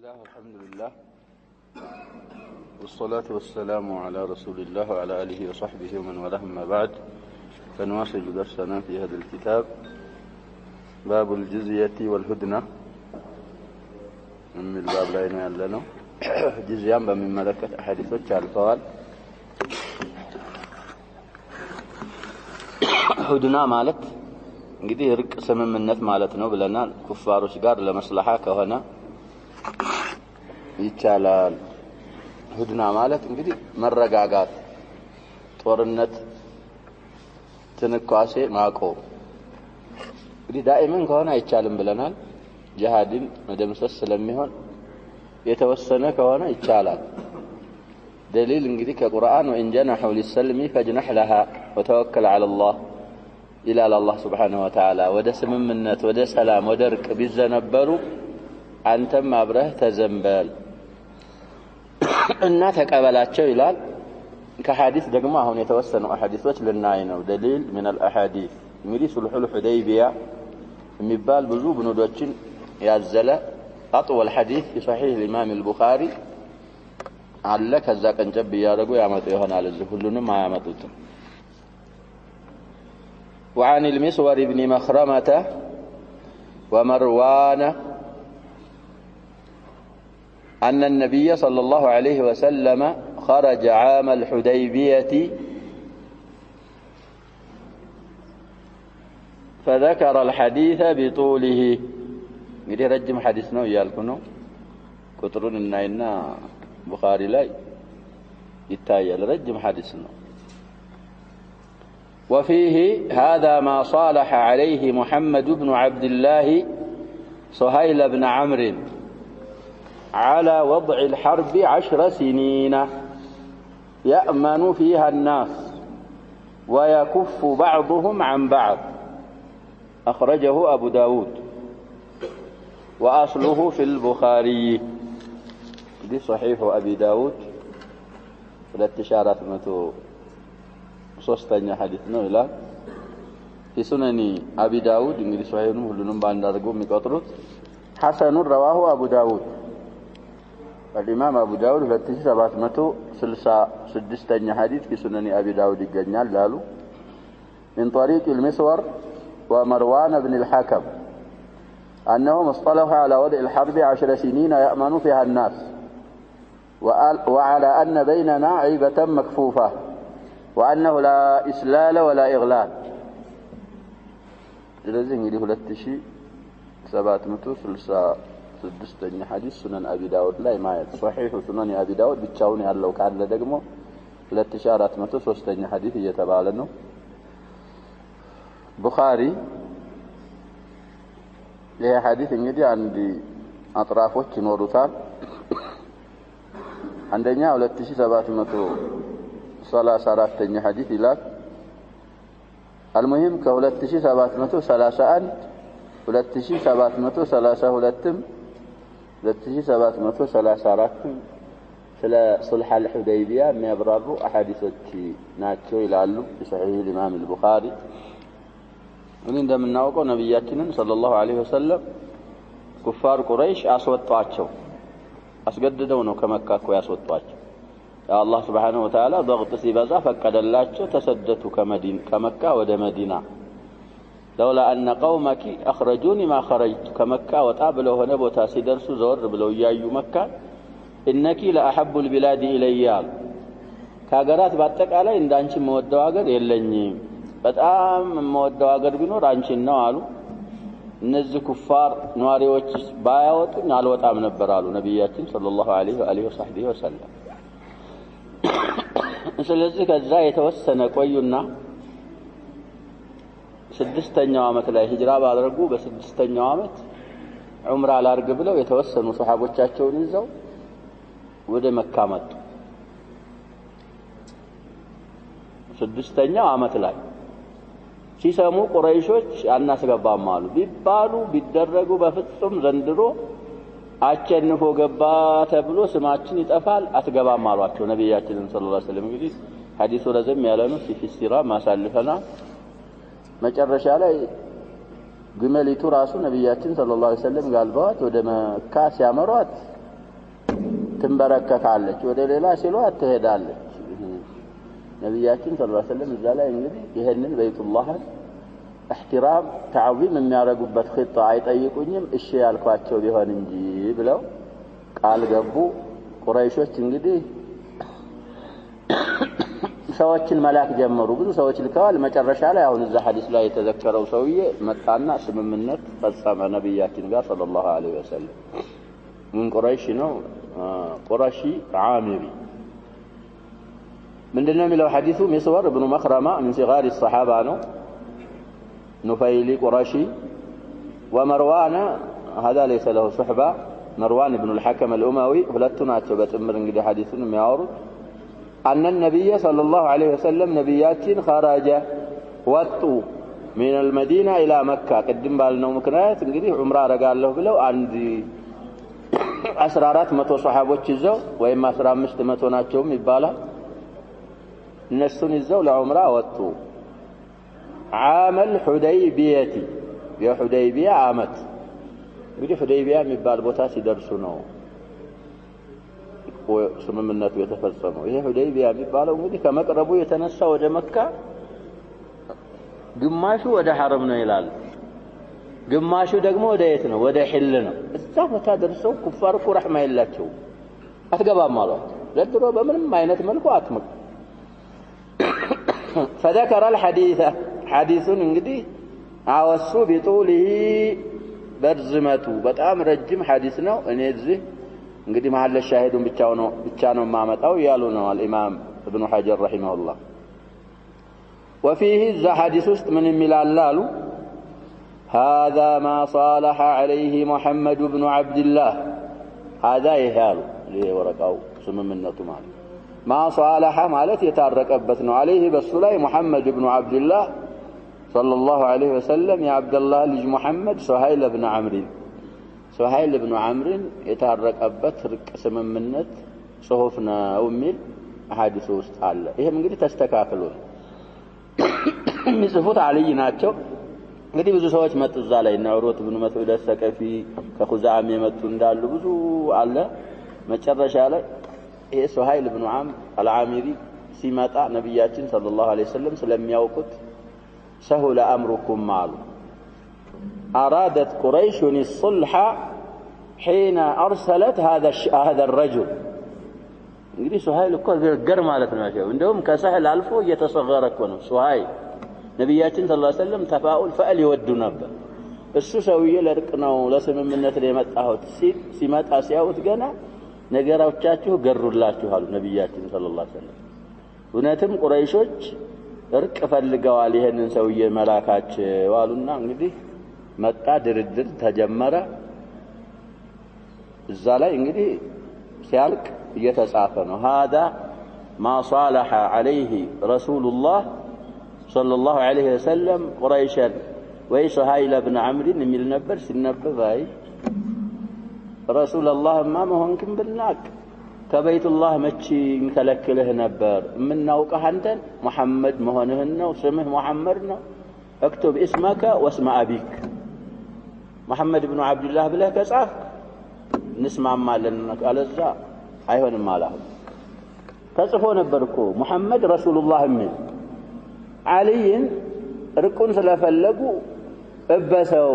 الله والحمد لله والصلاة والسلام على رسول الله وعلى آله وصحبه ومن والاه ما بعد فنواصل درسنا في هذا الكتاب باب الجزية والهدنة من الباب لا ينال لنا جزيان بمن ملكة أحاديث الفوال هدنة مالت እንግዲህ ርቅ ስምምነት ማለት ነው ብለናል ኩፋሮች ጋር ለመስለሃ ከሆነ ይቻላል ሁድና ማለት እንግዲህ መረጋጋት ጦርነት ትንኳሴ ማቆም እንግዲህ ዳኢመን ከሆነ አይቻልም ብለናል ጂሃድን መደምሰስ ስለሚሆን የተወሰነ ከሆነ ይቻላል دليل እንግዲህ ከቁርአን ወንጀነሁ ሊሰልሚ ፈጅነህ لها وتوكل على الله إلى الله سبحانه وتعالى وده سممنت وده سلام وده رك بيزنبروا أنتم أبره تزنبال إننا تقبلاتشو إلال كحديث دقما هون يتوسنوا أحاديث وش للناينة ودليل من الأحاديث يمري صلح الحديبية مبال بزوب ندوتشن يعزل أطول حديث في صحيح الإمام البخاري علك هزاك انجب يارقو يعمطوا يهون على الزهلون ما يعمطوتم وعن المسور بن مخرمة ومروان أن النبي صلى الله عليه وسلم خرج عام الحديبية فذكر الحديث بطوله يدي رجم حديثنا ويالكنو كترون إننا بخاري لا يتايل رجم حديثنا وفيه هذا ما صالح عليه محمد بن عبد الله سهيل بن عمرو على وضع الحرب 10 سنين يأمن فيها الناس ويكف بعضهم عن بعض أخرجه أبو داود وأصله في البخاري دي صحيح أبي داود والاتشارات متو ሶስተኛ ሐዲስ ነው ይላል في سنن ابي داود እንግዲህ ሷሂሁን ሁሉንም ባንድ አድርገው የሚቆጥሩት ሐሰኑ رواه ابو داود الامام ابو داود 2766ኛ ሐዲስ في سنن ابي داود ይገኛል ላሉ من طريق المسور ومروان بن الحكم انهم اصطلحوا على وضع الحرب 10 سنين يأمن فيها الناس وعلى ان بيننا عيبة مكفوفة وأنه لا إسلال ولا إغلال لذلك يلي 2766 حديث سنن أبي داود لا ما صحيح سنن أبي داود بتشاوني ያለው ካለ ደግሞ 2403 حديث እየተባለ ነው ቡኻሪ ይሄ ሐዲስ እንግዲህ አንድ አጥራፎች ይኖሩታል አንደኛ 2734ኛ ሐዲስ ይላል المهم ከ2731 2732 2734 ስለ ሱልህ አልሁደይቢያ የሚያብራሩ አሐዲሶች ናቸው ይላሉ በሰሒህ ኢማም አልቡኻሪ እንደምናውቀው ነብያችንን ሰለላሁ ዐለይሂ ወሰለም ኩፋር ቁረይሽ አስወጣቸው አስገድደው ነው ከመካ እኮ ያስወጣቸው الله سبحانه وتعالى ضغط سيبزا فقدلاچو تسددت كمكة ود مدينة لولا ان قومك اخرجوني ما خرجت كمكة وطابلو هنا بوتا سيدرسو زور بلو يايو مكة انك لا احب البلاد الي كاغرات ባጠቃላይ እንዳንቺ መወደው ሀገር የለኝም በጣም መወደው ሀገር ቢኖር አንቺን ነው አሉ እነዚህ ኩፋር ኗሪዎች ባያወጡኝ አልወጣም ነበር አሉ ነብያችን ሰለላሁ ዐለይሂ ወሰለም ስለዚህ ከዛ የተወሰነ ቆዩና ስድስተኛው አመት ላይ ሂጅራ ባደረጉ በስድስተኛው አመት ዑምራ ላርግ ብለው የተወሰኑ ሱሐቦቻቸውን ይዘው ወደ መካ መጡ ስድስተኛው አመት ላይ ሲሰሙ ቁረይሾች አናስገባም አሉ ቢባሉ ቢደረጉ በፍጹም ዘንድሮ አቸንፎ ገባ ተብሎ ስማችን ይጠፋል አትገባም አሏቸው ነብያችን ሰለላሁ ዐለይሂ ወሰለም እንግዲህ ሐዲሱ ረዘም ያለ ነው ሲፊሲራ ማሳልፈና መጨረሻ ላይ ግመሊቱ ራሱ ነብያችን ሰለላሁ ዐለይሂ ወሰለም ጋልባዋት ወደ መካ ሲያመሯት ትንበረከካለች ወደ ሌላ ሲሏት ትሄዳለች ነብያችን ሰለላሁ ዐለይሂ ወሰለም እዛ ላይ እንግዲህ ይሄንን በይቱላህን احترام تعظيم የሚያረጉበት ኺጣ አይጠይቁኝም እሺ ያልኳቸው ቢሆን እንጂ ብለው ቃል ገቡ ቁረይሾች እንግዲህ ሰዎችን መላክ ጀመሩ ብዙ ሰዎች ልከዋል መጨረሻ ላይ አሁን እዛ ሐዲስ ላይ የተዘከረው ሰውዬ መጣና ስምምነት ፈጸመ ነብያችን ጋር ሰለላሁ ዐለይሂ ወሰለም ምን ቁረይሽ ነው ቁረሺ ዓሚሪ ምንድነው የሚለው ሐዲሱ ሚስወር ኢብኑ መኽረማ من صغار الصحابه ነው نفيلي قرشي ومروان هذا ليس له صحبة مروان بن الحكم الأموي فلتنا تبتمر انجدي حديثنا ميعورد أن النبي صلى الله عليه وسلم نبيات خرج وطو من المدينة إلى مكة قدم بالنا مكنات انجدي عمره رقال له بلو عندي أسرارات متو صحابوش الزو وإما أسرار مستمتو ناتشوم يبالا النسون الزو لعمره وطو عام الحديبية يا حديبية عامت እንግዲህ ሁደይቢያ የሚባል ቦታ ሲደርሱ ነው ስምምነቱ የተፈጸመው ይሄ ሁደይቢያ የሚባለው እንግዲህ ከመቅረቡ የተነሳ ወደ መካ ግማሹ ወደ ሐረም ነው ይላል ግማሹ ደግሞ ወደ የት ነው ወደ ሒል ነው እዛ ቦታ ደርሰው ኩፋር እኮ ረህማ የላቸው አትገባም ማለት ለድሮ በምንም አይነት መልኩ አትመቅ فذكر الحديث حديث እንግዲህ አወሱ بطوله በርዝመቱ በጣም ረጅም ሐዲስ ነው እኔ እዚህ እንግዲህ መሐል ሻሂዱን ብቻ ነው ማመጣው ያሉ ነው الامام ابن حجر رحمه الله وفيه ذا حديث ውስጥ ምን ይላል አሉ هذا ما صالح عليه محمد بن عبد الله هذا يحال لورقاو ስምምነቱ ማለት ما صالح ማለት የታረቀበት ነው عليه በሱ ላይ محمد بن عبد الله صلى الله عليه وسلم يا عبد الله لج محمد سهيل بن عمرو سهيل بن عمرو የታረቀበት ርቅ ስምምነት ጽሁፍና ወሚል ሐዲስ ውስጥ አለ ይሄም እንግዲህ ተስተካክሎ የሚጽፉት አልይ ናቸው እንግዲህ ብዙ ሰዎች መጡ እዛ ላይ እና ዑሩት ኢብኑ መስዑድ አሰቀፊ ከኹዛም የመጡ እንዳሉ ብዙ አለ መጨረሻ ላይ ይሄ سهيل بن عمرو العامري ሲመጣ ነብያችን ሰለላሁ ዐለይሂ ወሰለም ስለሚያውቁት سهل أمركم مال أرادت قريش الصلح حين أرسلت هذا الرجل እንግዲህ سهيل እኮ ገር ማለት ነው ያለው እንደውም ከሰህል አልፎ እየተሰገረ እኮ ነው سهيل ነብያችን ሰለላሁ ዐለይሂ ወሰለም ተፋኡል ፈአል ይወዱ ነበር እሱ ሰውዬ ለርቅ ነው ለስምምነት ለመጣሁት ሲመጣ ሲያውት ገና ነገራዎቻችሁ ገሩላችኋል ነብያችን ሰለላሁ ዐለይሂ ወሰለም እነተም ቁረይሾች እርቅ ፈልገዋል ይሄንን ሰውዬ መላካቸው አሉና እንግዲህ መጣ ድርድር ተጀመረ እዛ ላይ እንግዲህ ሲያልቅ እየተጻፈ ነው هذا ما صالح عليه رسول الله صلى الله عليه وسلم قريشا وسهيل بن عمرو የሚል ነበር ሲነበብ አይ رسول الله ما مهنكم بالناك كبيت الله مچي مكلكله نبر مناوقه انتن محمد مهونهن ነው ስምህ محمد ነው اكتب اسمك واسم ابيك محمد بن عبد الله ብለህ ከጻፍ እንስማማለን አለዛ አይሆንም አላህ ተጽፎ ነበርኮ محمد رسول الله ምን عليን ርቁን ስለፈለጉ እበሰው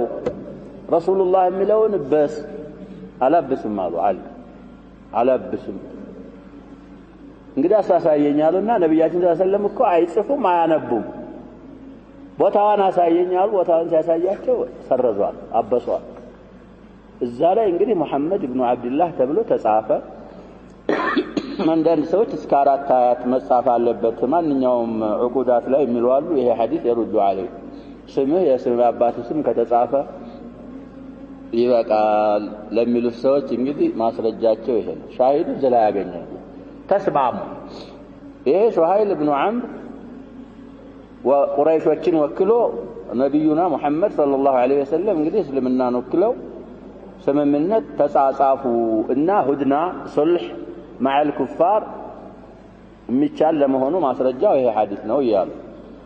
رسول الله የሚለውን እበስ አላብስም አሉ አላብስም እንግዲህ አሳሳየኛልና ነብያችን ሰለላሁ ዐለይሂ ወሰለም እኮ አይጽፉም አያነቡም ቦታዋን አሳየኛል ቦታውን ሲያሳያቸው ሰረዟል አበሷል እዛ ላይ እንግዲህ محمد ابن عبد الله ተብሎ ተጻፈ አንዳንድ ሰዎች እስከ 4 አያት መጻፍ አለበት ማንኛውም ዕቁዳት ላይ የሚሏሉ ይሄ ሐዲስ ይሩዱ አለይ ስምህ የስም አባቱ ስም ከተጻፈ ይበቃል ለሚሉ ሰዎች እንግዲህ ማስረጃቸው ይሄ ነው ሻሂዱ ዘላ ያገኛል ተስማሙ ይሄ سهيل بن عمرو ወቁረይሾችን ወክሎ ነብዩና መሐመድ ሰለላሁ ዐለይሂ ወሰለም እንግዲህ እስልምናን ወክለው ስምምነት ተጻጻፉ እና ሁድና ሱልህ مع الكفار የሚቻል ለመሆኑ ማስረጃው ይሄ ሐዲስ ነው ይያሉ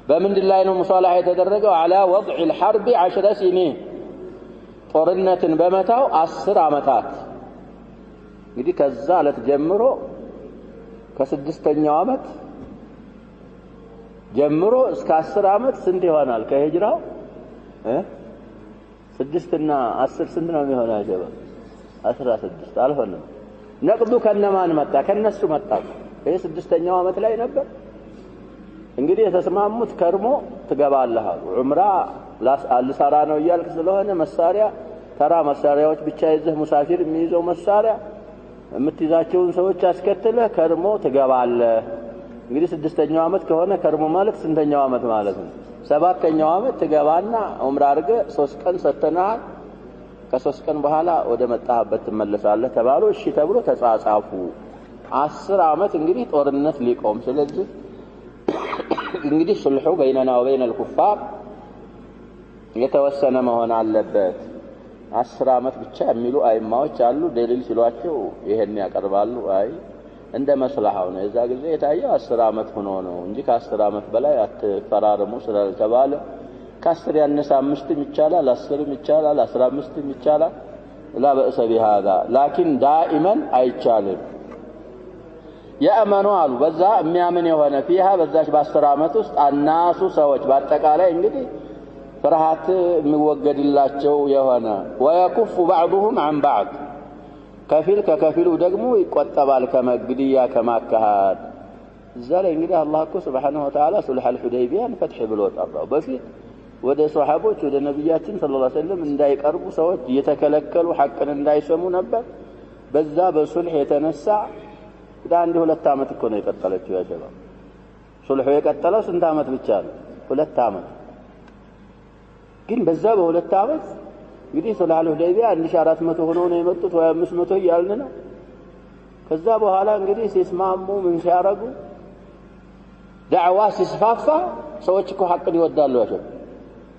በመንድ ላይ ነው ሙሳላህ የተደረገው على وضع الحرب 10 سنين ጦርነትን በመታው 10 አመታት እንግዲህ ከዛ ዕለት ጀምሮ ከስድስተኛው ዓመት ጀምሮ እስከ 10 ዓመት ስንት ይሆናል ከሂጅራው 6 እና 10 ስንት ነው የሚሆነው ያጀባ 16 አልሆነም ነቅዱ ከነማን መጣ ከነሱ መጣ ይሄ ስድስተኛው ዓመት ላይ ነበር እንግዲህ የተስማሙት ከርሞ ትገባለህ ዑምራ ልሰራ ነው እያልክ ስለሆነ መሳሪያ ተራ መሳሪያዎች ብቻ ይዘህ ሙሳፊር የሚይዘው መሳሪያ የምትይዛቸውን ሰዎች አስከትለህ ከርሞ ትገባለህ እንግዲህ ስድስተኛው ዓመት ከሆነ ከርሞ ማለት ስንተኛው ዓመት ማለት ነው ሰባተኛው ዓመት ትገባና ዑምራ አድርገህ 3 ቀን ሰተናል ከ3 ቀን በኋላ ወደ መጣህበት ትመለሳለህ ተባሉ እሺ ተብሎ ተጻጻፉ 10 ዓመት እንግዲህ ጦርነት ሊቆም ስለዚህ እንግዲህ ሱልሁ በይነና ወበይነ الكفار የተወሰነ መሆን አለበት 10 ዓመት ብቻ የሚሉ አይማዎች አሉ ደሊል ሲሏቸው ይሄን ያቀርባሉ አይ እንደ መስላሃው ነው የዛ ጊዜ የታየው 10 ዓመት ሆኖ ነው እንጂ ከ10 ዓመት በላይ አትፈራረሙ ስለተባለ ከ10 ያነሰ 5 ይቻላል 10 ይቻላል 15 ይቻላል لا بأس بهذا لكن دائما አይቻልም ያመኑ አሉ በዛ የሚያምን የሆነ فيها በዛች በ10 ዓመት ውስጥ አናሱ ሰዎች በአጠቃላይ እንግዲህ ፍርሃት የሚወገድላቸው የሆነ ويكف بعضهم عن بعض ከፊል ከከፊሉ ደግሞ ይቆጠባል ከመግዲያ ከማካሃድ ዘለ እንግዲህ አላህ እኮ Subhanahu Wa Ta'ala ሱልህ አልሁደይቢያን ፈትህ ብሎ ጠራው በፊት ወደ ሷሃቦች ወደ ነብያችን ሰለላሁ ዐለይሂ ወሰለም እንዳይቀርቡ ሰዎች እየተከለከሉ ሐቅን እንዳይሰሙ ነበር በዛ በሱልህ የተነሳ አንድ 2 ዓመት እኮ ነው የቀጠለችው ያጀባ ሱልሁ የቀጠለው ስንት ዓመት ብቻ ነው 2 ዓመት ግን በዛ በ2 ዓመት እንግዲህ ሱልህ አልሁደይቢያ 1400 ሆነው ነው የመጡት ወይ 500 ይያልን ነው ከዛ በኋላ እንግዲህ ሲስማሙ ምን ሲያረጉ ዳዕዋ ሲስፋፋ ሰዎች እኮ ሐቅን ይወዳሉ ያጀባ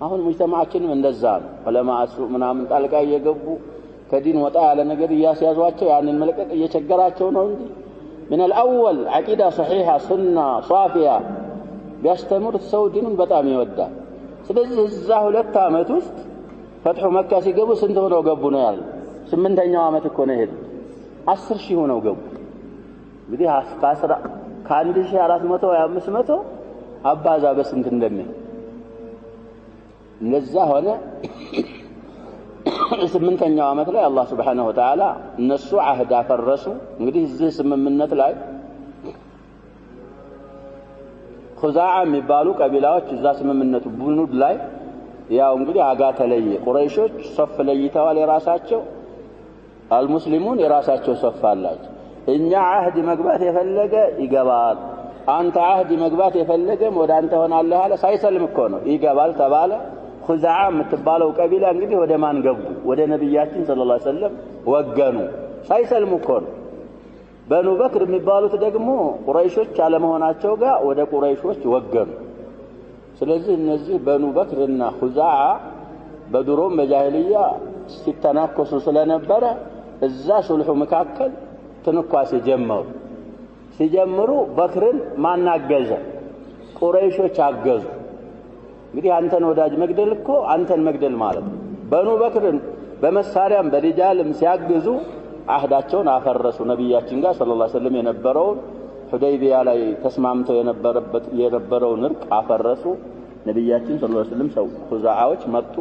አሁን ሙጅተማዓችንም እንደዛ ነው ዑለማኡ ምናምን ጣልቃ እየገቡ ከዲን ወጣ ያለ ነገር እያስያዟቸው ያንን መልቀቅ እየቸገራቸው ነው እንጂ من الأول عقيدة صحيحة سنة صافية بيستمر سو دينون በጣም ይወዳል ስለዚህ እዛ 2 ዓመት ውስጥ ፈትሁ መካ ሲገቡ ስንት ሆነው ገቡ ነው ያለው 8ኛው ዓመት እኮ ነው ሄድ 10000 ሆነው ገቡ እንግዲህ ከ1400 ወይ 500 አባዛ በስንት እንደሚሆን ለዛ ሆነ 8ኛው ዓመት ላይ አላህ Subhanahu Wa Ta'ala እነሱ አህድ አፈረሱ እንግዲህ እዚህ ስምምነት ላይ ኹዛዓ የሚባሉ ቀቢላዎች እዛ ስምምነቱ ቡኑድ ላይ ያው እንግዲህ አጋ ተለየ ቁረይሾች ሶፍ ለይተዋል የራሳቸው አልሙስሊሙን የራሳቸው ሶፍ አላቸው እኛ አህድ መግባት የፈለገ ይገባል አንተ አህድ መግባት የፈለገም ወደ አንተ ሆናለህ አለ ሳይሰልም እኮ ነው ይገባል ተባለ ኹዛዓ የምትባለው ቀቢላ እንግዲህ ወደ ማን ገቡ ወደ ነብያችን ሰለላሁ ዐለይሂ ወሰለም ወገኑ ሳይሰልሙ እኮ ነው በኑ በክር የሚባሉት ደግሞ ቁረይሾች አለመሆናቸው ጋር ወደ ቁረይሾች ወገኑ ስለዚህ እነዚህ በኑ በክርና ኹዛዓ በድሮም በጃሂልያ ሲተናኮሱ ስለነበረ እዛ ሱልሁ መካከል ትንኳሴ ሲጀምሩ በክርን ማናገዘ ቁረይሾች አገዙ እንግዲህ አንተን ወዳጅ መግደል እኮ አንተን መግደል ማለት ነው በኑ በክርን በመሳሪያም በሪጃልም ሲያግዙ አህዳቸውን አፈረሱ ነብያችን ጋር ሰለላሁ ዐለይሂ ወሰለም የነበረው ሁደይቢያ ላይ ተስማምተው የነበረው ንርቅ አፈረሱ ነብያችን ሰለላሁ ዐለይሂ ወሰለም ሰው ኹዛዓዎች መጡ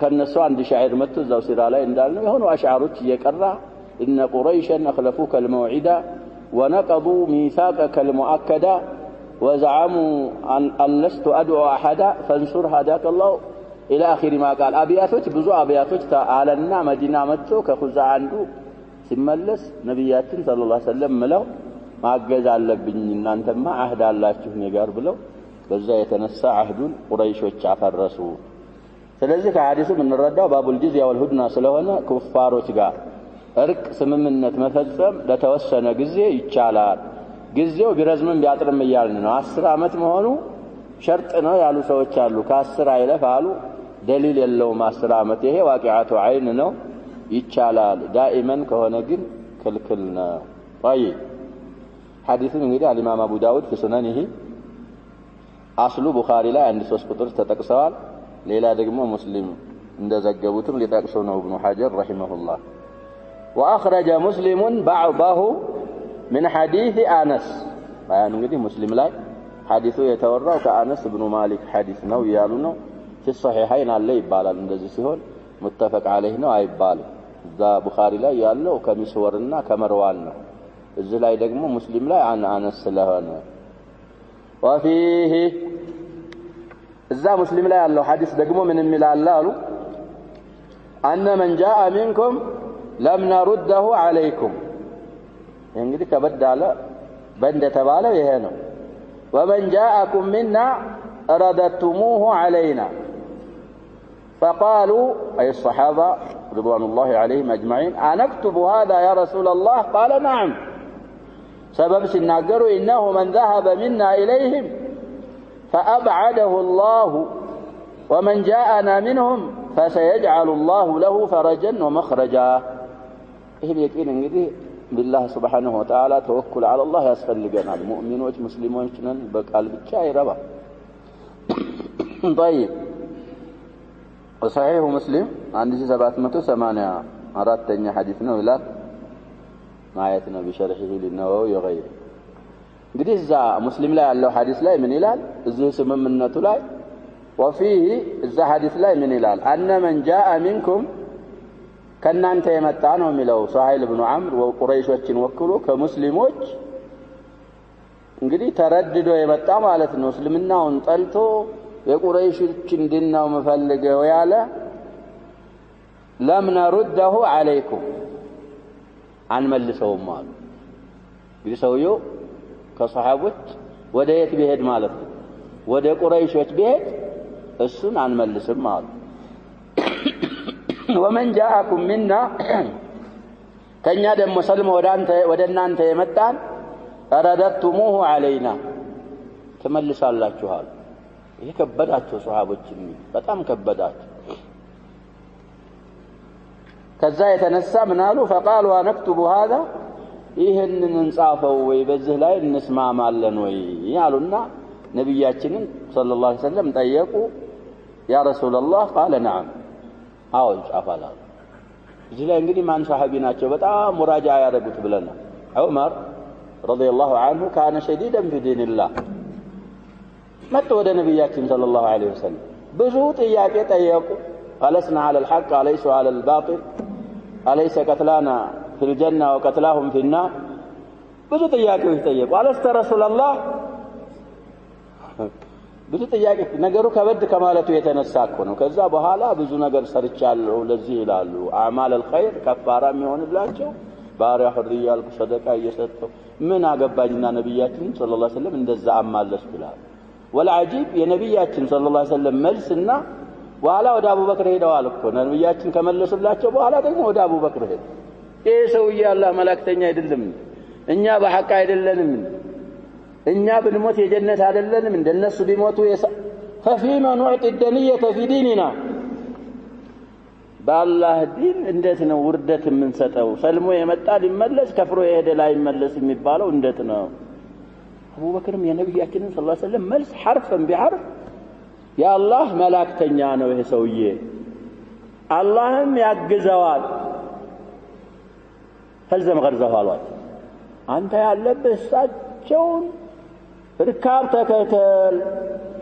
ከነሱ አንድ ሻዒር መጥቶ እዛው ሲራ ላይ እንዳልነው የሆኑ አሽዓሮች እየቀራ إن قريشا أخلفوك الموعدا ونقضوا ميثاقك المؤكدا وزعموا أن لست أدعو أحدا فانصر هداك الله إلى آخر ما قال أبياتوች ብዙ አብያቶች አለና መዲና መጥቶ ከኹዛዓ አንዱ ሲመለስ ነብያችን ሰለላሁ ዐለይሂ ወሰለም ምለው ማገዝ አለብኝ እናንተማ አህድ አላችሁ ነገር ብለው በዛ የተነሳ አህዱን ቁረይሾች አፈረሱ ስለዚህ ከሐዲሱ እንረዳው ባቡል ጂዝያ ወልሁድና ስለሆነ ኩፋሮች ጋር እርቅ ስምምነት መፈጸም ለተወሰነ ጊዜ ይቻላል ጊዜው ቢረዝምም ቢያጥርም ይያልን ነው 10 ዓመት መሆኑ ሸርጥ ነው ያሉ ሰዎች አሉ ከ10 አይለፍ አሉ ደሊል የለውም 10 ዓመት ይሄ ዋቂዓቱ አይን ነው ይቻላል ዳኢመን ከሆነ ግን ክልክል ነው طيب ሐዲሱን እንግዲህ አልኢማም አቡ ዳውድ በሱነንህ አስሉ ቡኻሪ ላይ አንድ 3 ቁጥር ተጠቅሰዋል ሌላ ደግሞ ሙስሊም እንደዘገቡትም ሊጠቅሱ ነው ኢብኑ ሐጀር ረሂመሁላህ وأخرج مسلم بعضه من حديث أنس يعني እንግዲህ ሙስሊም ላይ ሐዲሱ የተወራው ከአነስ ኢብኑ ማሊክ ሐዲስ ነው ያሉ ነው في الصحيحين አለ ይባላል እንደዚህ ሲሆን متفق عليه ነው አይባልም እዛ ቡኻሪ ላይ ያለው ከሚስወርና ከመርዋን ነው እዚህ ላይ ደግሞ ሙስሊም ላይ አነስ ስለሆነ وفيه እዛ ሙስሊም ላይ ያለው ሐዲስ ደግሞ ምን ይላል አሉ أن من جاء منكم لم نرده عليكم እንግዲህ ከበዳለ በእንደ ተባለው ይሄ ነው ومن جاءكم منا رددتموه علينا فقالوا أي الصحابة رضوان الله عليهم أجمعين أنكتب هذا يا رسول الله قال نعم سبب سناقروا إنه من ذهب منا إليهم فأبعده الله ومن جاءنا منهم فسيجعل الله له فرجا ومخرجا إيه اليقين انجدي بالله سبحانه وتعالى توكل على الله يسفلقنا المؤمنون مسلمون بقلب الشاي ربا طيب وصحيح مسلم عندي 784 حديثنا ولا معايتنا بشرحه للنووي وغيره እንግዲህ እዛ ሙስሊም ላይ ያለው ሐዲስ ላይ ምን ይላል እዚህ ስምምነቱ ላይ وفيه እዛ ሐዲስ ላይ ምን ይላል أن من جاء منكم ከናንተ የመጣ ነው የሚለው ሱሀይል ኢብኑ ዐምር ወቁረይሾችን ወክሎ ከሙስሊሞች እንግዲህ ተረድዶ የመጣ ማለት ነው እስልምናውን ጠልቶ የቁረይሾችን ዲናው መፈልገው ያለ لم نرده عليكم አንመልሰውም አሉ እንግዲህ ሰውየው ከሷሃቦች ወደ የት ቢሄድ ማለት ነው ወደ ቁረይሾች ቢሄድ እሱን አንመልስም አሉ ومن جاءكم منا ከኛ ደግሞ ሰልሞ ወደ እናንተ የመጣን رددتموه علينا ተመልሳላችሁ አሉ ይሄ ከበዳቸው ሷሃቦች በጣም ከበዳቸው ከዛ የተነሳ ምን አሉ فقالوا نكتب هذا ይሄንን እንጻፈው ወይ በዚህ ላይ እንስማማለን ወይ ያሉና ነብያችንን ሰለላሁ ዐለይሂ ወሰለም ጠየቁ ያ ረሱላህ قال نعم አዎ ይጻፋል እዚህ ላይ እንግዲህ ማን ሷሃቢ ናቸው በጣም ሙራጃ ያደረጉት ብለና ዑመር ረዲየላሁ ዐንሁ كان شديدا في دين الله መጥቶ ወደ ነብያችን ሰለላሁ ዐለይሂ ወሰለም ብዙ ጥያቄ ጠየቁ አለስና على الحق አለይሱ على الباطل አለይሰ ቀትላና في الجنة وقتلاهم في النار ብዙ ጥያቄዎች ጠየቁ አለስተ ረሱላህ ብዙ ጥያቄ ነገሩ ከበድ ከማለቱ የተነሳ እኮ ነው ከዛ በኋላ ብዙ ነገር ሰርቻለሁ ለዚህ ይላሉ አዕማል الخير ከፋራ የሚሆንላቸው ባሪያ ሁርያ አልኩ ሰደቃ እየሰጠው ምን አገባኝና ነብያችን ሰለላሁ ዐለይሂ ወሰለም እንደዛ አማለስኩ ይላል ወልዓጂብ የነብያችን ሰለላሁ ዐለይሂ ወሰለም መልስና በኋላ ወደ አቡበክር ሄደዋል እኮ ነብያችን ከመለሱላቸው በኋላ ደግሞ ወደ አቡበክር ሄደ ይሄ ሰውዬ አላህ መላእክተኛ አይደለም እኛ በሐቅ አይደለንም እኛ ብንሞት የጀነት አይደለንም እንደነሱ ቢሞቱ ففيما نعطي الدنية في ديننا بالله دين እንዴት ነው ውርደት የምንሰጠው ሰልሞ የመጣ ሊመለስ ከፍሮ የሄደ ላይ መለስ የሚባለው እንዴት ነው አቡበክርም የነብያችንን ሰለላሁ ዐለይሂ ወሰለም መልስ حرفا بحرف يا الله መላእክተኛ ነው ይሄ ሰውዬ አላህም ያግዘዋል فلزم غرزه አሏት አንተ ያለብህ እሳቸውን ርካብ ተከተል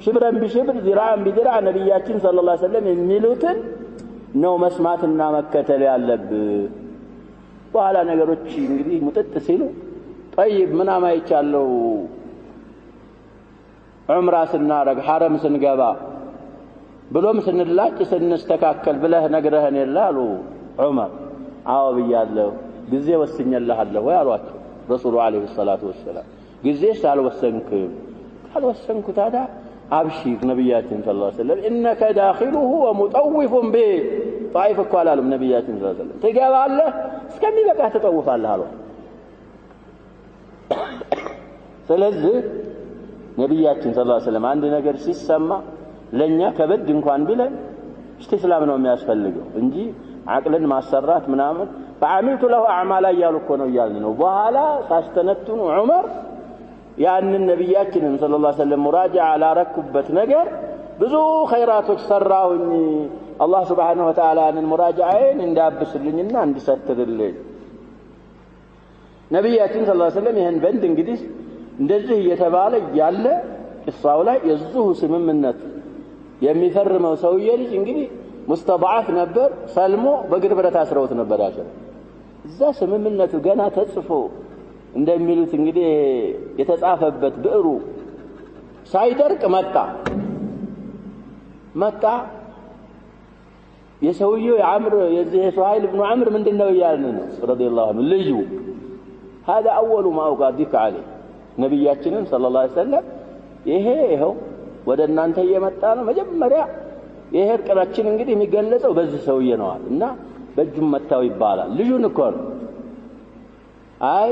ሽብረን ቢሽብር ዚራን ቢዚራ ነብያችን ሰለላሁ ዐለይሂ ወሰለም የሚሉትን ነው መስማትና መከተል ያለብህ በኋላ ነገሮች እንግዲህ ሙጥጥ ሲሉ طيب ምን አማይቻለው ዑምራ ስናረግ ሐረም ስንገባ ብሎም ስንላጭ ስንስተካከል ብለህ ነግረህን ይላሉ ዑመር አዎ ብያለሁ ጊዜ ወስኛለሁ ያሏቸው ረሱሉ አለይሂ ሰላቱ ወሰለም ጊዜ ሳልወሰንኩም ካልወሰንኩ ታዲያ አብሽር ነብያችን ሰለላሁ ዐለይሂ ወሰለም انك داخله ومطوف به طائف قالوا ነብያችን ሰለላሁ ዐለይሂ ወሰለም ትገባለህ እስከሚበቃ ተጠውፋለህ አሉ ስለዚህ ነብያችን ሰለላሁ ዐለይሂ ወሰለም አንድ ነገር ሲሰማ ለኛ ከበድ እንኳን ቢለን እስቲስላም ነው የሚያስፈልገው እንጂ አቅልን ማሰራት ምናምን فعملت له اعمالا ያሉኮ ነው ያልነው በኋላ ሳስተነትኑ ዑመር ያንን ነብያችንን ሰለላሁ ዐለይሂ ወሰለም ሙራጃ አላረኩበት ነገር ብዙ ኸይራቶች ሰራውኝ አላህ Subhanahu Wa Ta'ala ንን ሙራጃዓን እንዳብስልኝና እንዲሰትርልኝ ነብያችን ሰለላሁ ዐለይሂ ወሰለም ይሄን በንድ እንግዲህ እንደዚህ እየተባለ ያለ ቂሳው ላይ የዙሁ ስምምነት የሚፈርመው ሰውዬ ልጅ እንግዲህ ሙስተضعፍ ነበር ሰልሞ በግር ብረት አስረውት ነበር ያሸው እዛ ስምምነቱ ገና ተጽፎ እንደሚሉት እንግዲህ የተጻፈበት ብዕሩ ሳይደርቅ መጣ የሰውየው የዓምር የዚህ ሱሃይል ኢብኑ ዓምር ምንድነው ያልን ነው ረዲየላሁ ዐንሁ ልጁ هذا اول ما اوقدك عليه ነብያችንን ሰለላሁ ዐለይሂ ወሰለም ይሄው ወደ እናንተ እየመጣ ነው መጀመሪያ ይሄ እርቅናችን እንግዲህ የሚገለጸው በዚህ ሰውዬ ነው እና በእጁም መታው ይባላል ልጁን እኮ ነው አይ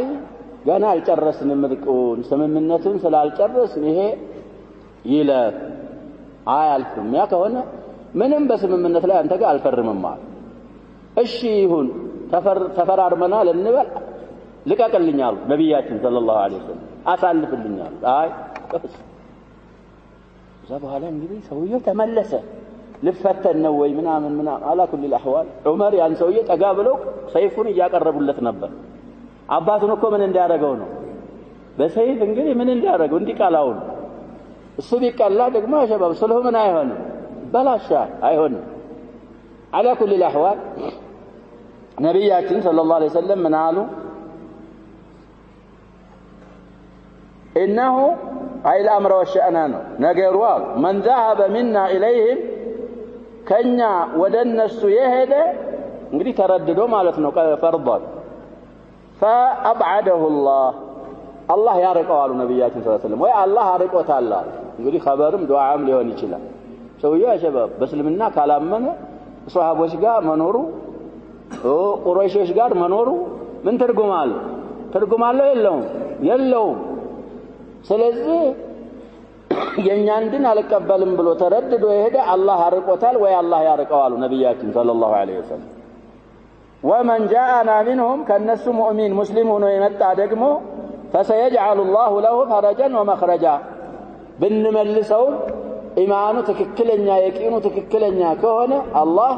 ገና አልጨረስንም እርቁን ስምምነቱን ስላልጨረስን ይሄ ይለፍ አያልፍም ያ ከሆነ ምንም በስምምነት ላይ አንተ ጋር አልፈርምም ማለት እሺ ይሁን ተፈራርመናል እንበል ልቀቅልኛል ነብያችን ሰለላሁ ዐለይሂ ወሰለም አሳልፍልኛል አይ ዘበኋላ እንግዲህ ሰውየው ተመለሰ ልፈተን ነው ወይ ምናምን አላ ኩል الاحوال ዑመር ያን ሰውዬ ጠጋ ብለው ሰይፉን ያቀርቡለት ነበር አባቱን እኮ ምን እንዲያደርገው ነው በሰይፍ እንግዲህ ምን እንዲያደርገው እንዲቃላው እሱ ቢቀላ ደግሞ አሸባብ ስለሆነ ምን አይሆንም በላሻ አይሆንም على كل الاحوال ነብያችን ሰለላሁ ዐለይሂ ወሰለም ምን አሉ انه اي الامر والشأن نغيروا من ذهب منا اليهم كنيا ودنሱ የሄደ እንግዲህ ተረድዶ ማለት ነው ፈርዷል فابعده الله ያርቀው አሉ ነብያችን ሰለላሁ ዐለይሂ ወሰለም ወይ አላህ አርቆታል እንግዲህ ኸበርም ዱዓም ሊሆን ይችላል ሰውየው አሸባብ በእስልምና ካላመነ ሷሃቦች ጋር መኖሩ ቁረይሾች ጋር መኖሩ ምን ትርጉም አለው የለውም ስለዚህ የኛን ድን አልቀበልም ብሎ ተረድዶ ይሄደ አላህ አርቆታል ወይ አላህ ያርቀው አሉ ነብያችን ሰለላሁ ዐለይሂ ወሰለም ومن جاءنا منهم كالناس مؤمن مسلم ሆኖ የመጣ ደግሞ فسيجعل الله له فرجا ومخرجا ብንመልሰው ኢማኑ ትክክለኛ የቂኑ ትክክለኛ ከሆነ አላህ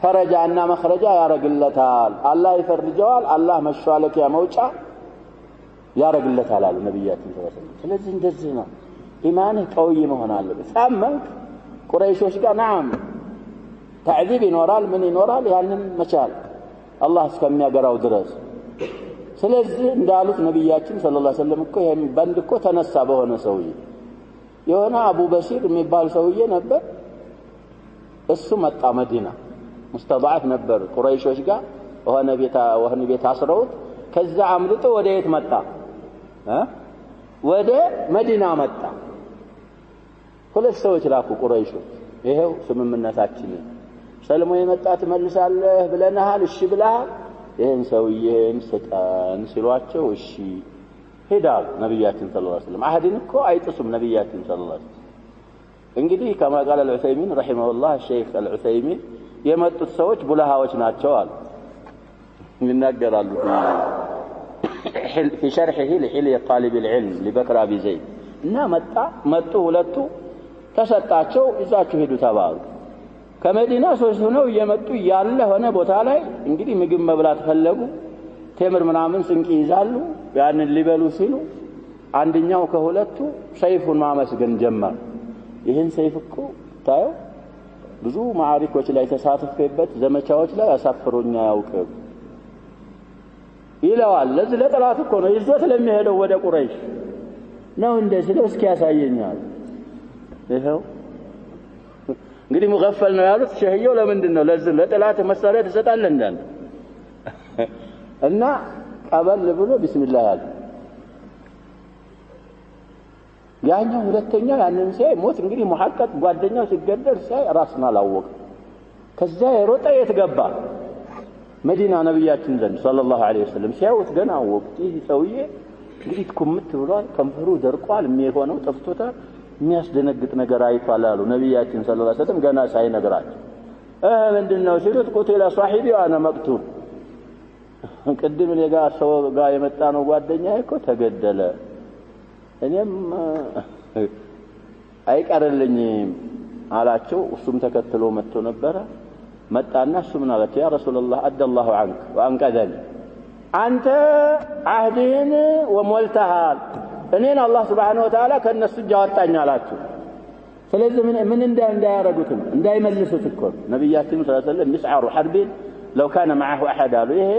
ፈረጃና መخرጃ ያረግለታል አላህ ይፈርጀዋል አላህ መሻለኪያ መውጫ ያረግለታል አሉ ነብያችን ሰለላሁ ዐለይሂ ወሰለም ስለዚህ እንደዚህ ነው ኢማን ቀውይ መሆን አለበት ሳመንክ ቁረይሾች ጋር ናም تعذيب ይኖራል ምን ይኖራል ያንን መቻል አላህ እስከሚያገራው ድረስ ስለዚህ እንዳሉት ነብያችን ሰለላሁ ዐለይሂ ወሰለም እኮ ይሄን በንድ እኮ ተነሳ በሆነ ሰውዬ የሆነ አቡ በሲር የሚባል ሰውዬ ነበር እሱ መጣ መዲና ሙስተضعፍ ነበር ቁረይሾች ጋር ወህኒ ቤት አስረውት ከዛ አምልጦ ወደ የት መጣ ወደ መዲና መጣ ሁለት ሰዎች ላኩ ቁረይሾች ይሄው ስምምነታችን ሰልሞ የመጣ ተመልሳለህ ብለናል እሺ ብለሃል ይሄን ሰውዬን ስጠን ሲሏቸው እሺ ሄዳል ነብያችን ሰለላሁ ዐለይሂ ወሰለም አህድን እኮ አይጥሱም ነብያችን ሰለላሁ ዐለይሂ ወሰለም እንግዲህ كما قال العثيمين رحمه الله الشيخ العثيمين የመጡት ሰዎች ቡላሃዎች ናቸው አሉ ይናገራሉ في شرحه لحلية طالب العلم لبكر أبي زيد እና መጡ ሁለቱ ተሰጣቸው ይዛችሁ ሄዱ ተባሉ ከመዲና ሶስት ሆነው እየመጡ ያለ ሆነ ቦታ ላይ እንግዲህ ምግብ መብላት ፈለጉ ቴምር ምናምን ስንቅ ይዛሉ ያንን ሊበሉ ሲሉ አንደኛው ከሁለቱ ሰይፉን ማመስገን ጀመረ ይሄን ሰይፍ እኮ ታየው ብዙ ማዕሪኮች ላይ ተሳትፈበት ዘመቻዎች ላይ አሳፍሮኛ ያውቀው ይለዋል ለዚህ ለጠላት እኮ ነው ይዞት ለሚሄደው ወደ ቁረይሽ ነው እንደዚህ እስኪ ያሳየኛል ይሄው እንግዲህ ሙገፈል ነው ያሉት ሸህየው ለምንድን ነው ለዚህ ለጠላት መሳሪያ ተሰጣለ እንዳንተ እና ቀበል ብሎ ቢስሚላህ አለ ያኛው ሁለተኛው ያንን ሲያይ ሞት እንግዲህ ሙሐቀቅ ጓደኛው ሲገደል ሲያይ ራስና አላወቀ ከዛ የሮጠ የትገባ መዲና ነብያችን ዘንድ ሰለላሁ ዐለይሂ ወሰለም ሲያዩት ገና ወቅት ይህ ሰውዬ እንግዲህ ኩምት ብሏል ከንፈሩ ደርቋል የሚሆነው ጠፍቶታል የሚያስደነግጥ ነገር አይቷል አሉ ነብያችን ሰለላሁ ዐለይሂ ወሰለም ገና ሳይነግራቸው ምንድነው ሲሉት ቁቲላ ሷሂቢ ዋና መቅቱል ቅድም ለጋ ሰው ጋር የመጣ ነው ጓደኛዬ እኮ ተገደለ እኔም አይቀርልኝም አላቸው እሱም ተከትሎ መጥቶ ነበር መጣና እሱ ምን አለ ያ ረሱላህ አደላሁ عنك وانقذني አንተ አህድህን ወሞልተሃል እኔን አላህ Subhanahu Wa Ta'ala ከነሱ ጃወጣኝ አላችሁ ስለዚህ ምን እንዳያረጉትም እንዳይመልሱት እኮ ነብያችን ሰለላሁ ዐለይሂ ወሰለም ይስዓሩ ሐርቢን لو كان معه احد አሉ ይሄ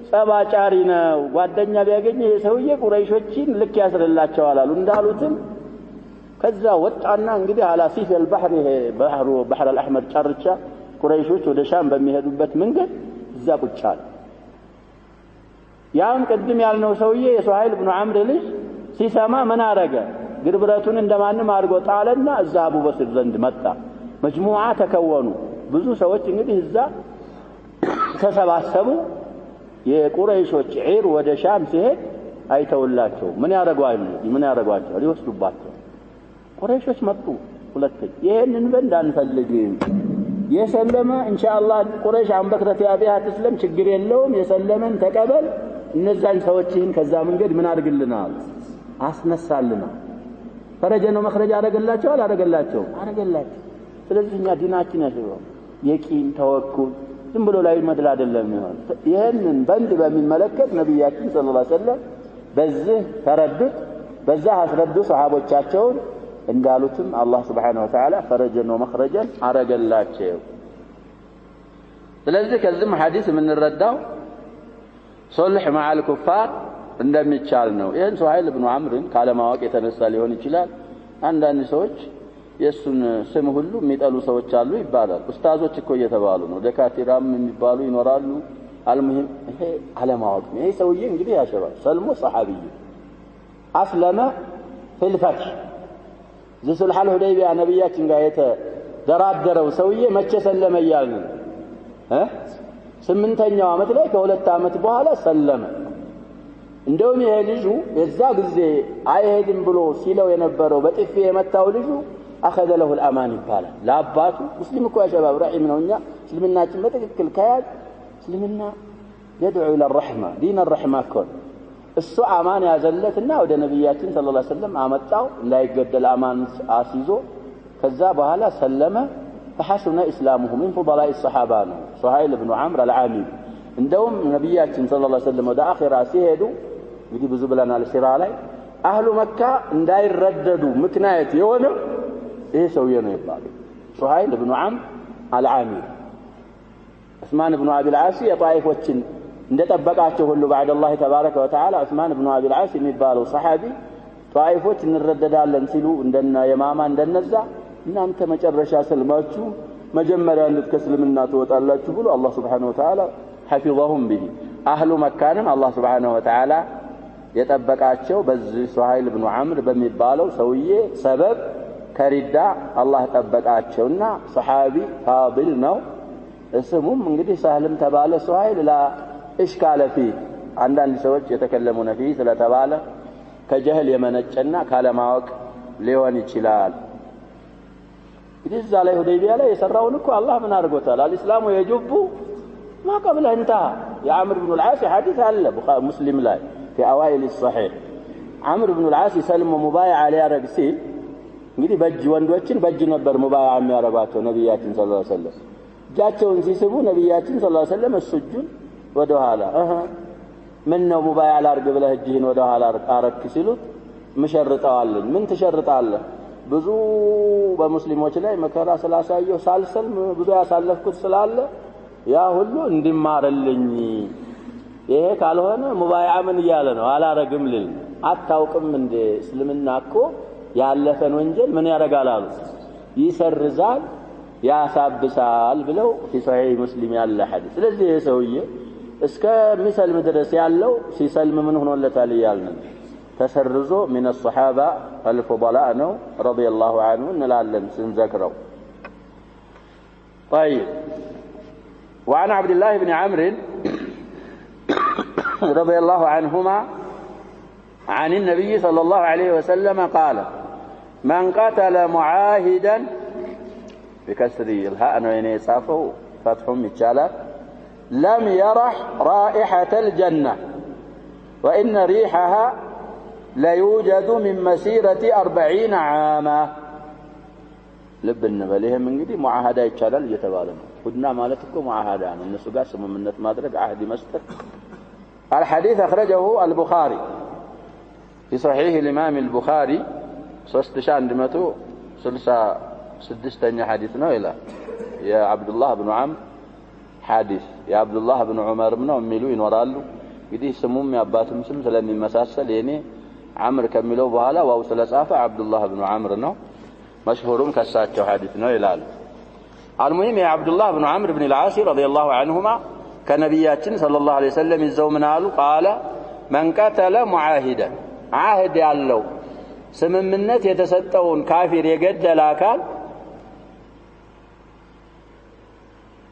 ጸባጫሪ ነው ጓደኛ ቢያገኝ ይሄ ሰውዬ ቁረይሾችን ልክ ያስረላቸዋል አሉ እንዳሉትም ከዛ ወጣና እንግዲህ على سيف البحر ይሄ بحر الاحمر ጫርቻ ቁረይሾች ወደ ሻም በሚሄዱበት መንገድ እዛ ቁጫል ያም ቀድም ያልነው ሰውዬ የሱሃይል ኢብኑ አምር ልጅ ሲሰማ ምን አረገ ግርብረቱን እንደማንም አድርጎ ጣለና እዛ አቡበክር ዘንድ መጣ መጅሙዓ ተከወኑ ብዙ ሰዎች እንግዲህ እዛ ተሰባሰቡ የቁረይሾች ዒር ወደ ሻም ሲሄድ አይተውላቸው ምን ያረጋቸው ሊወስዱባቸው ቁረይሾች መጡ ሁለተኛ ይሄንን በእንድ አንፈልግም የሰለመ ኢንሻአላህ ቁረይሽ አንበክረት ያቢያ ተስለም ችግር የለውም የሰለመን ተቀበል እነዛን ሰዎችን ከዛ መንገድ ምን አድርግልናል አስነሳልና ፈረጀ ነው መخرج አረጋላቸው አረጋላቸው ስለዚህ እኛ ዲናችን ያለው የቂን ተወኩል ዝም ብሎ ላይ መድል አይደለም ይሆን ይሄንን በእንድ በሚመለከት ነብያችን ሰለላሁ ዐለይሂ ወሰለም በዚህ ተረዱት በዛ አስረዱ ሱሐቦቻቸው እንዳሉትም አላህ Subhanahu Wa Ta'ala ፈረጀን ወመخرجን አረጋላቸው ስለዚህ ከዚህ ሐዲስ የምንረዳው ሶልህ ማዓል ኩፋር እንደሚቻል ነው ይሄን ሱሃይል ኢብኑ አምርን ካለማወቅ የተነሳ ሊሆን ይችላል አንዳንድ ሰዎች የሱን ስም ሁሉ የሚጠሉ ሰዎች አሉ ይባላል ኡስታዞች እኮ እየተባሉ ነው ደካቲራም የሚባሉ ይኖራሉ አልሙሂም ይሄ አለማወቅ ነው ይሄ ሰውዬ እንግዲህ ያሸባል ሰልሙ ሰሃቢይ አስለመ ፊልፈት ذل الحديبية ነብያችን ጋር የተደራደረው ሰውዬ መቼ ሰለመ ይያልን ስምንተኛው አመት ላይ ከሁለት አመት በኋላ ሰለመ እንደውም ይሄ ልጁ የዛ ጊዜ አይሄድም ብሎ ሲለው የነበረው በጥፊ የመታው ልጁ اخذ له الامان ይባላል ለአባቱ ሙስሊም እኮ ያሸባብ ረሂም ነውኛ እስልምናችን በትክክል ከያዝ እስልምና يدعو الى الرحمه دين الرحمه كون እሱ አማን ያዘለትና ወደ ነብያችን ሰለላሁ ዐለይሂ ወሰለም አመጣው እንዳይገደል አማን አስይዞ ከዛ በኋላ ሰለመ فحسن اسلامه من فضلاء الصحابه سهيل بن عمرو العامي እንደውም ነብያችን ሰለላሁ ዐለይሂ ወሰለም ወደ አኺራ ሲሄዱ እንግዲህ ብዙ ብለናል ሲራ ላይ አህሉ መካ እንዳይረደዱ ምክንያት የሆነ ይሄ ሰውዬ ነው ይባላል سهيل بن عمرو العامي عثمان بن ابي العاص የጣይፎችን እንደተጠበቃቸው ሁሉ بعد الله تبارك وتعالى عثمان بن ابي العاص የሚባለው ሰሃቢ ጣይፎች እንረደዳለን ሲሉ እንደና የማማ እንደነዛ እናንተ መጨረሻ ሰልማችሁ መጀመሪያ እንድትከስልምና ተወጣላችሁ ብሎ አላህ Subhanahu Wa Ta'ala حفظهم به اهل መካንም አላህ Subhanahu Wa Ta'ala የጠበቃቸው በዚህ ሱሃይል ኢብኑ አምር በሚባለው ሰውዬ ሰበብ ከሪዳ አላህ ጠበቃቸውና ሰሃቢ ፋዲል ነው እስሙም እንግዲህ ሳህልም ተባለ ሱሃይል ላ إشكال فيه عندنا ሰዎች የተከለሙነ فيه ስለተባለ ከጀህል የመነጨና ካለማወቅ ሊሆን ይችላል እንግዲህ እዛ ላይ ሁደይቢያ ላይ የሰራውን እኮ አላህ ምን አድርጎታል الاسلام يجب ما قبل انتهى يا عمرو بن العاص حديث አለ ሙስሊም ላይ في اوائل الصحيح عمرو بن العاص سلم مبايع ሊያረግ ሲል እንግዲህ በእጅ ወንዶችን በእጅ ነበር ሙባይዓ የሚያረጋቸው ነብያችን ሰለላሁ ዐለይሂ ወሰለም እጃቸውን ሲስቡ ነብያችን ሰለላሁ ዐለይሂ ወሰለም እሱጁን ወደ ኋላ ምን ነው ሙባይዓ ላርግ ብለህ እጅህን ወደ ኋላ አረክ ሲሉት መሸርጣዋለኝ ምን ተሸርጣለህ ብዙ በሙስሊሞች ላይ መከራ ስላሳየው ሳልሰልም ብዙ ያሳለፍኩት ስላለ ያ ሁሉ እንዲማርልኝ ይሄ ካልሆነ ሙባይዓ ምን ይያለ ነው አላረግም ልል አታውቅም እንደ እስልምና እኮ ያለፈን ወንጀል ምን ያረጋል አሉ ይሰርዛል ያሳብሳል ብለው في صحيح مسلم ያለ ሐዲስ ስለዚህ የሰውዬ እስከ ሚሰልም ድረስ ያለው ሲሰልም ምን ሆኖለታል ይያልን ተሰርዞ من الصحابه الفضلاء ነው رضي الله عنه እንላለን ስንዘክረው طيب وعن عبد الله بن عمرو رضي الله عنهما عن النبي صلى الله عليه وسلم قال من قتل معاهدا بكسر الهاء وين يصافه فتحهم يتشالى لم يرح رائحة الجنة وإن ريحها لا يوجد من مسيرة 40 عاما لب النبليه من قدي معاهدة يتشالى يتبالنا خدنا مالتكم معاهدة الناس قاسموا منت ما درك عهد مستر الحديث أخرجه البخاري في صحيح الإمام البخاري 3166 حديثنا إلى يا عبد الله بن عمرو حديث يا عبد الله بن عمر من أميلو ينورالو يدي سموم يا أباتهم سم سلام المساسل يعني عمرو كملوا بهالا واو سلاسافة عبد الله بن عمرو نو مشهورون كساتشو حديثنا إلى المهم يا عبد الله بن عمرو بن العاص رضي الله عنهما كنبياتنا صلى الله عليه وسلم الزومنا قال من قتل معاهدا عهد ያለው ስምምነት የተሰጠውን ካፊር የገደለ አካል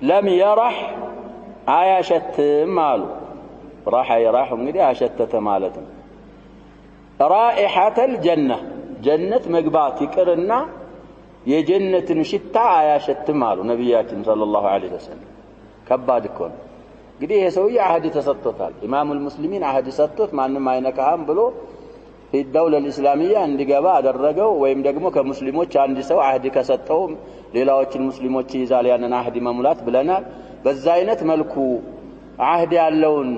لم يرح አያሸትም አሉ راح يراح እንግዲህ አሸተተ ማለት ነው رائحة الجنة ጀነት መግባት ይቅርና የጀነትን ሽታ አያሸትም አሉ ነብያችን ሰለላሁ ዐለይሂ ወሰለም ከባድ እኮ ነው እንግዲህ የሰውዬ አህድ ተሰጥቶታል ኢማሙል ሙስሊሚን አህድ ሰጥቶት ማንንም አይነካም ብሎ في الدولة الإسلامية እንዲገባ አደረገው ወይም ደግሞ ከሙስሊሞች አንድ ሰው አህድ ከሰጠው ሌላዎችን ሙስሊሞች ይዛል ያንን አህድ መሙላት ብለናል በዛ አይነት መልኩ አህድ ያለውን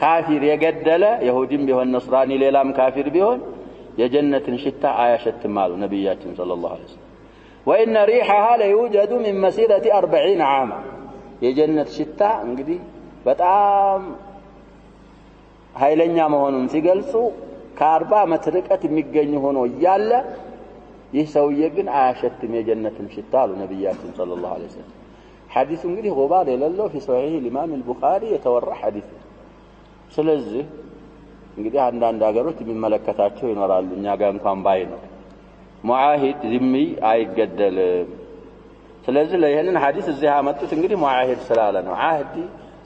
ካፊር የገደለ ይሁዲም ቢሆን ነስራኒ ሌላም ካፊር ቢሆን የጀነትን ሽታ አያሸትም አሉ ነብያችን ሰለላሁ ዐለይሂ ወሰለም وإن ريحها لا يوجد من مسيرة 40 عاما የጀነት ሽታ እንግዲህ በጣም ኃይለኛ መሆኑን ሲገልጹ ከ40 ዓመት ርቀት የሚገኝ ሆኖ ያለ ይህ ሰውዬ ግን አያሸትም የጀነትን ሽታ አሉ ነብያችን ሰለላሁ ዐለይሂ ወሰለም ሐዲሱ እንግዲህ غبار የሌለው في صحيح الإمام البخاري የተወራ ሐዲስ ስለዚህ እንግዲህ አንዳንድ ሀገሮች የሚመለከታቸው ይኖራሉ እኛ ጋር እንኳን ባይ ነው ሙዓሂድ ዝሚ አይገደልም ስለዚህ ለይሄንን ሐዲስ እዚህ አመጡት እንግዲህ ሙዓሂድ ስላለ ነው አህዲ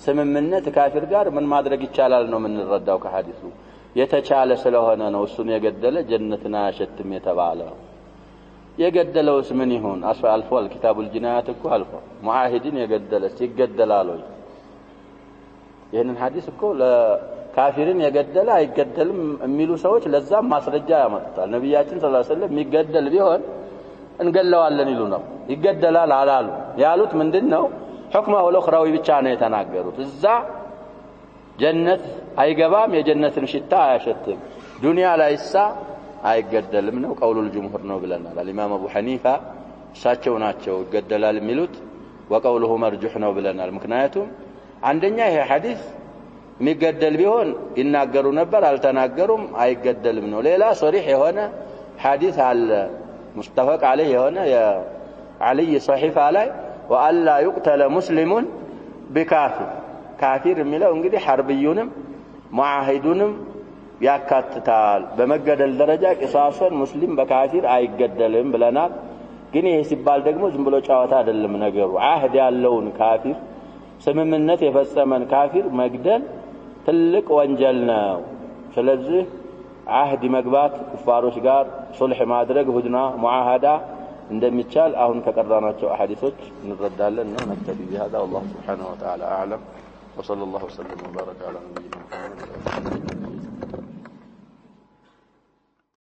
ስምምነት ካፊር ጋር ምን ማድረግ ይቻላል ነው የምንረዳው ከሐዲሱ የተቻለ ስለሆነ ነው እሱን የገደለ ጀነትን አያሸትም የተባለው የገደለውስ ምን ይሁን አልፏል ኪታቡል ጂናያት እኮ አልፏል ሙዓሂድን የገደለስ ይገደላል ወይ ይሄንን ሐዲስ እኮ ለካፊርን የገደለ አይገደልም የሚሉ ሰዎች ለዛም ማስረጃ ያመጣል ነብያችን ሰለላሁ ዐለይሂ ወሰለም የሚገደል ቢሆን እንገለዋለን ይሉ ነው ይገደላል አላሉ ያሉት ምንድነው حكمه الاخروي ብቻ ነው የተናገሩት እዛ ጀነት አይገባም የጀነትን ሽታ አያሸትም ዱንያ ላይሳ አይገደልም ነው ቀውሉል ጅምሁር ነው ብለናል الامام ابو حنيفه እሳቸው ናቸው ይገደላል የሚሉት وقوله مرجح ነው ብለናል ምክንያቱም አንደኛ ይሄ ሐዲስ የሚገደል ቢሆን ይናገሩ ነበር አልተናገሩም አይገደልም ነው ሌላ ሶሪህ የሆነ ሐዲስ አለ متفق عليه የሆነ የዓሊ ሷሂፋ ላይ وألا يقتل مسلم بكافر كافر የሚለው እንግዲህ ሐርብዩንም ሙዓሂዱንም ያካትታል በመገደል ደረጃ ቂሳሱን ሙስሊም በካፊር አይገደልም ብለናል ግን ይሄ ሲባል ደግሞ ዝም ብሎ ጫዋታ አይደለም ነገሩ አህድ ያለውን ካፊር ስምምነት የፈጸመን ካፊር መግደል ትልቅ ወንጀል ነው ስለዚህ አህድ መግባት ኩፋሮች ጋር ሱልህ ማድረግ ሁድና ሙዓሃዳ እንደሚቻል አሁን ከቀራናቸው አሐዲሶች እንረዳለን ነው ነክተቢ بهذا والله سبحانه وتعالى اعلم وصلى الله وسلم وبارك على نبينا محمد